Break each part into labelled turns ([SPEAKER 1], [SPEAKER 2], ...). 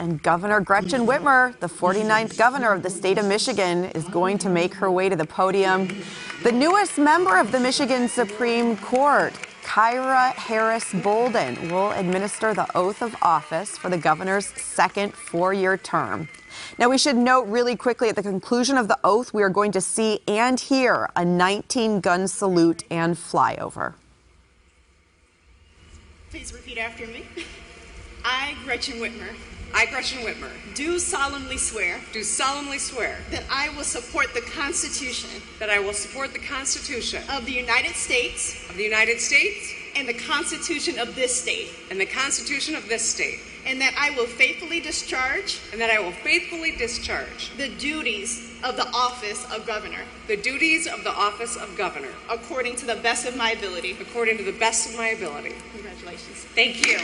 [SPEAKER 1] and Governor Gretchen Whitmer, the 49th governor of the state of Michigan, is going to make her way to the podium. The newest member of the Michigan Supreme Court, Kyra Harris Bolden, will administer the oath of office for the governor's second four-year term. Now, we should note really quickly at the conclusion of the oath, we are going to see and hear a 19-gun salute and flyover.
[SPEAKER 2] Please repeat after me. I, Gretchen Whitmer.
[SPEAKER 3] I, Gretchen Whitmer.
[SPEAKER 2] Do solemnly swear.
[SPEAKER 3] Do solemnly swear.
[SPEAKER 2] That I will support the Constitution.
[SPEAKER 3] That I will support the Constitution.
[SPEAKER 2] Of the United States.
[SPEAKER 3] Of the United States.
[SPEAKER 2] And the Constitution of this state.
[SPEAKER 3] And the Constitution of this state.
[SPEAKER 2] And that I will faithfully discharge.
[SPEAKER 3] And that I will faithfully discharge.
[SPEAKER 2] The duties of the office of governor.
[SPEAKER 3] The duties of the office of governor.
[SPEAKER 2] According to the best of my ability.
[SPEAKER 3] According to the best of my ability.
[SPEAKER 2] Congratulations.
[SPEAKER 3] Thank you.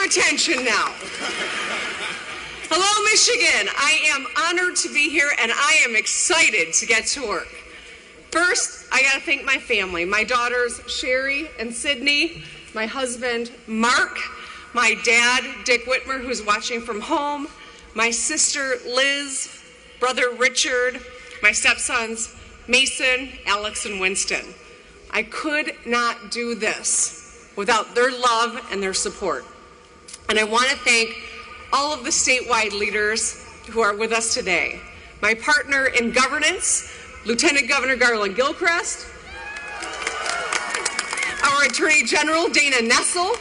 [SPEAKER 3] Attention now. Hello, Michigan. I am honored to be here, and I am excited to get to work. First, I got to thank my family, my daughters, Sherry and Sydney, my husband, Mark, my dad, Dick Whitmer, who's watching from home, my sister, Liz, brother, Richard, my stepsons, Mason, Alex, and Winston. I could not do this without their love and their support. And I want to thank all of the statewide leaders who are with us today. My partner in governance, Lieutenant Governor Garland Gilchrist, our Attorney General, Dana Nessel,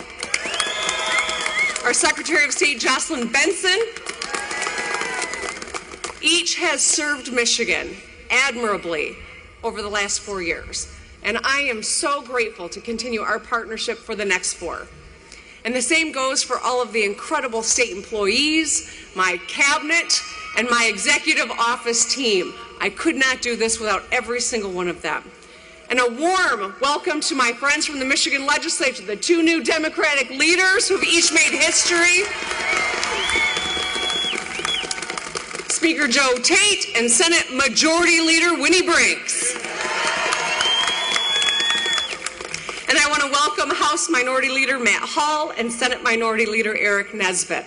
[SPEAKER 3] our Secretary of State, Jocelyn Benson. Each has served Michigan admirably over the last 4 years. And I am so grateful to continue our partnership for the next 4. And the same goes for all of the incredible state employees, my cabinet, and my executive office team. I could not do this without every single one of them. And a warm welcome to my friends from the Michigan legislature, the 2 new Democratic leaders who've each made history. Speaker Joe Tate and Senate Majority Leader Winnie Brinks. And I want to welcome House Minority Leader Matt Hall and Senate Minority Leader Eric Nesbitt.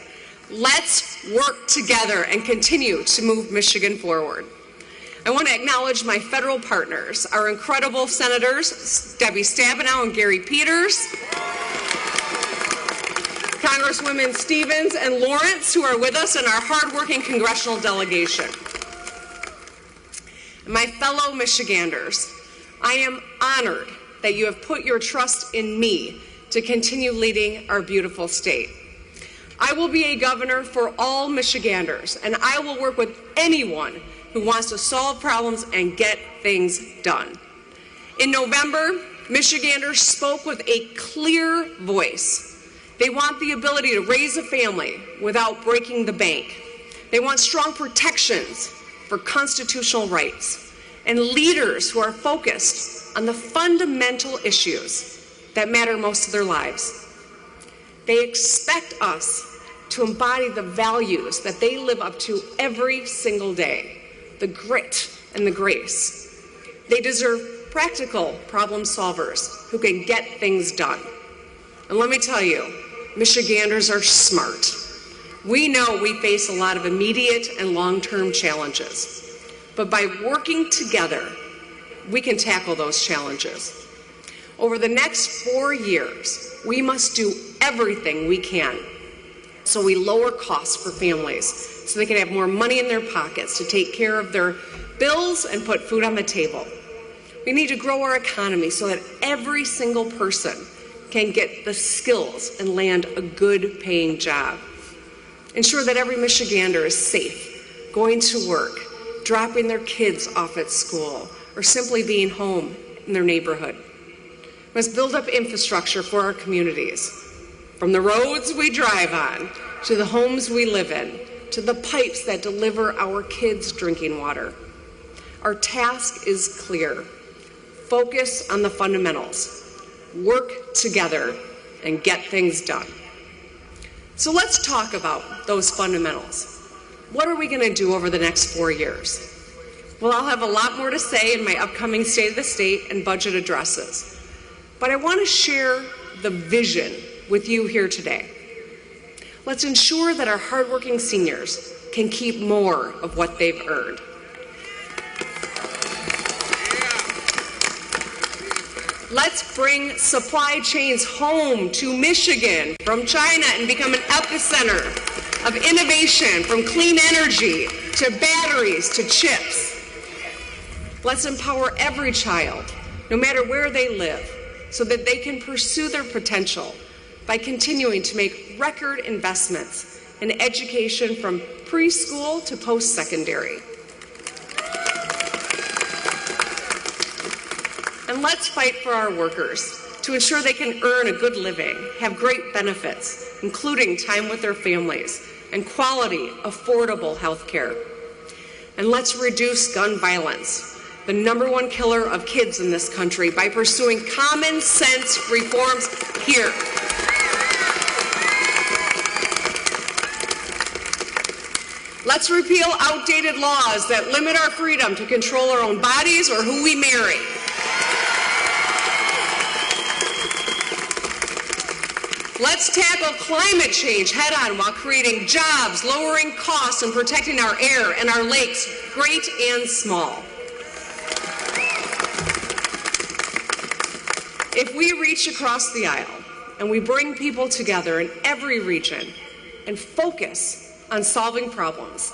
[SPEAKER 3] Let's work together and continue to move Michigan forward. I want to acknowledge my federal partners, our incredible senators, Debbie Stabenow and Gary Peters, Congresswomen Stevens and Lawrence, who are with us, and our hardworking congressional delegation. And my fellow Michiganders, I am honored that you have put your trust in me to continue leading our beautiful state. I will be a governor for all Michiganders, and I will work with anyone who wants to solve problems and get things done. In November, Michiganders spoke with a clear voice. They want the ability to raise a family without breaking the bank. They want strong protections for constitutional rights and leaders who are focused on the fundamental issues that matter most to their lives. They expect us to embody the values that they live up to every single day, the grit and the grace. They deserve practical problem solvers who can get things done. And let me tell you, Michiganders are smart. We know we face a lot of immediate and long-term challenges, but by working together, we can tackle those challenges. Over the next 4 years, we must do everything we can so we lower costs for families so they can have more money in their pockets to take care of their bills and put food on the table. We need to grow our economy so that every single person can get the skills and land a good paying job. Ensure that every Michigander is safe, going to work, dropping their kids off at school, or simply being home in their neighborhood. We must build up infrastructure for our communities, from the roads we drive on, to the homes we live in, to the pipes that deliver our kids drinking water. Our task is clear. Focus on the fundamentals. Work together and get things done. So let's talk about those fundamentals. What are we going to do over the next 4 years? Well, I'll have a lot more to say in my upcoming State of the State and budget addresses. But I want to share the vision with you here today. Let's ensure that our hardworking seniors can keep more of what they've earned. Let's bring supply chains home to Michigan from China and become an epicenter of innovation, from clean energy to batteries to chips. Let's empower every child, no matter where they live, so that they can pursue their potential by continuing to make record investments in education from preschool to post-secondary. And let's fight for our workers to ensure they can earn a good living, have great benefits, including time with their families, and quality, affordable health care. And let's reduce gun violence, the #1 killer of kids in this country, by pursuing common sense reforms here. Let's repeal outdated laws that limit our freedom to control our own bodies or who we marry. Let's tackle climate change head-on while creating jobs, lowering costs, and protecting our air and our lakes, great and small. If we reach across the aisle and we bring people together in every region and focus on solving problems,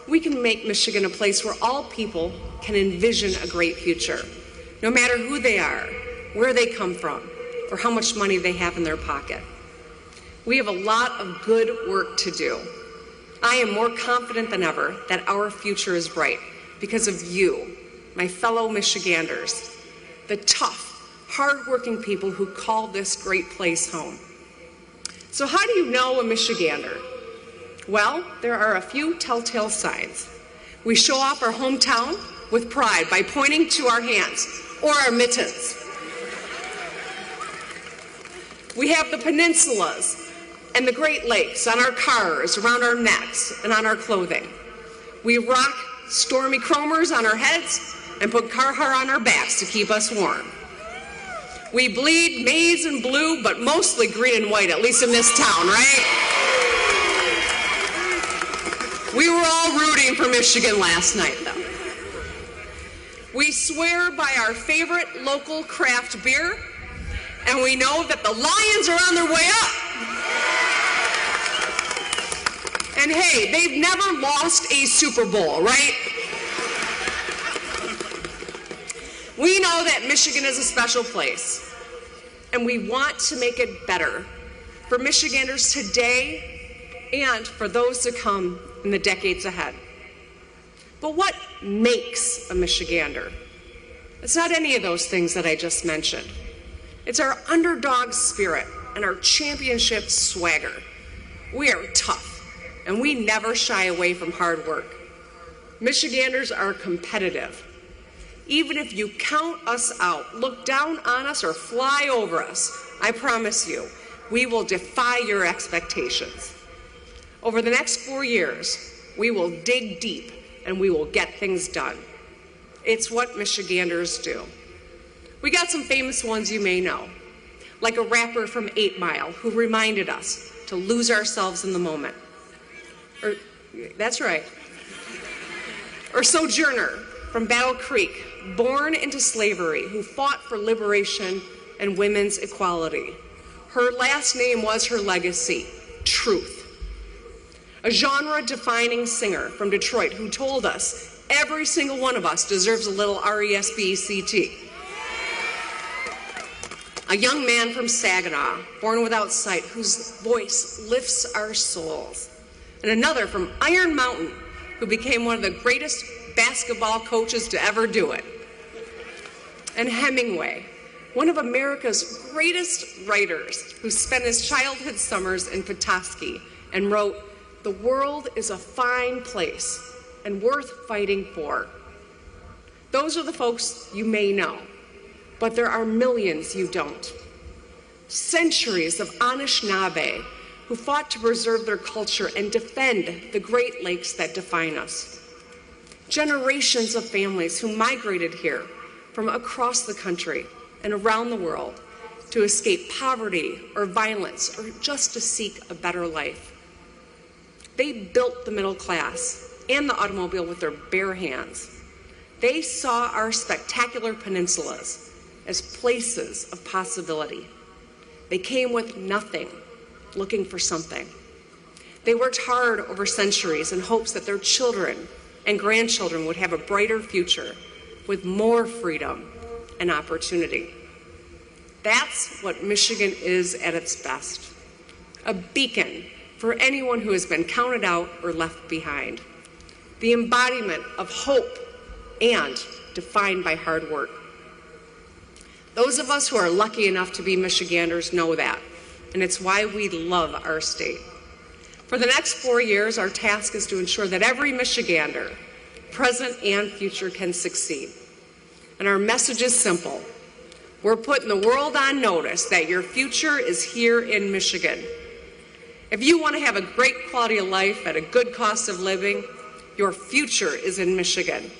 [SPEAKER 3] we can make Michigan a place where all people can envision a great future, no matter who they are, where they come from, or how much money they have in their pocket. We have a lot of good work to do. I am more confident than ever that our future is bright because of you, my fellow Michiganders, the tough, hardworking people who call this great place home. So how do you know a Michigander? Well, there are a few telltale signs. We show off our hometown with pride by pointing to our hands or our mittens. We have the peninsulas and the Great Lakes on our cars, around our necks, and on our clothing. We rock stormy chromers on our heads and put Carhartt on our backs to keep us warm. We bleed maize and blue, but mostly green and white, at least in this town, right? We were all rooting for Michigan last night, though. We swear by our favorite local craft beer, and we know that the Lions are on their way up. And hey, they've never lost a Super Bowl, right? We know that Michigan is a special place, and we want to make it better for Michiganders today and for those to come in the decades ahead. But what makes a Michigander? It's not any of those things that I just mentioned. It's our underdog spirit and our championship swagger. We are tough, and we never shy away from hard work. Michiganders are competitive. Even if you count us out, look down on us, or fly over us, I promise you, we will defy your expectations. Over the next 4 years, we will dig deep and we will get things done. It's what Michiganders do. We got some famous ones you may know, like a rapper from 8 Mile who reminded us to lose ourselves in the moment. That's right. Or Sojourner from Battle Creek, born into slavery, who fought for liberation and women's equality. Her last name was her legacy, truth. A genre-defining singer from Detroit who told us every single one of us deserves a little R-E-S-P-E-C-T. A young man from Saginaw, born without sight, whose voice lifts our souls. And another from Iron Mountain, who became one of the greatest basketball coaches to ever do it. And Hemingway, one of America's greatest writers, who spent his childhood summers in Petoskey and wrote, "The world is a fine place and worth fighting for." Those are the folks you may know, but there are millions you don't. Centuries of Anishinaabe who fought to preserve their culture and defend the Great Lakes that define us. Generations of families who migrated here from across the country and around the world to escape poverty or violence or just to seek a better life. They built the middle class and the automobile with their bare hands. They saw our spectacular peninsulas as places of possibility. They came with nothing, looking for something. They worked hard over centuries in hopes that their children and grandchildren would have a brighter future with more freedom and opportunity. That's what Michigan is at its best, a beacon for anyone who has been counted out or left behind, the embodiment of hope and defined by hard work. Those of us who are lucky enough to be Michiganders know that, and it's why we love our state. For the next 4 years, our task is to ensure that every Michigander, present and future, can succeed. And our message is simple. We're putting the world on notice that your future is here in Michigan. If you want to have a great quality of life at a good cost of living, your future is in Michigan.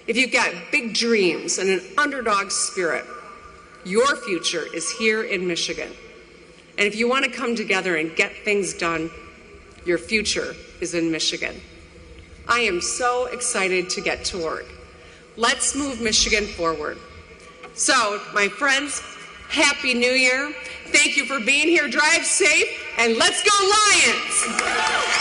[SPEAKER 3] If you've got big dreams and an underdog spirit, your future is here in Michigan. And if you want to come together and get things done, your future is in Michigan. I am so excited to get to work. Let's move Michigan forward. So, my friends, Happy New Year. Thank you for being here. Drive safe, and let's go Lions!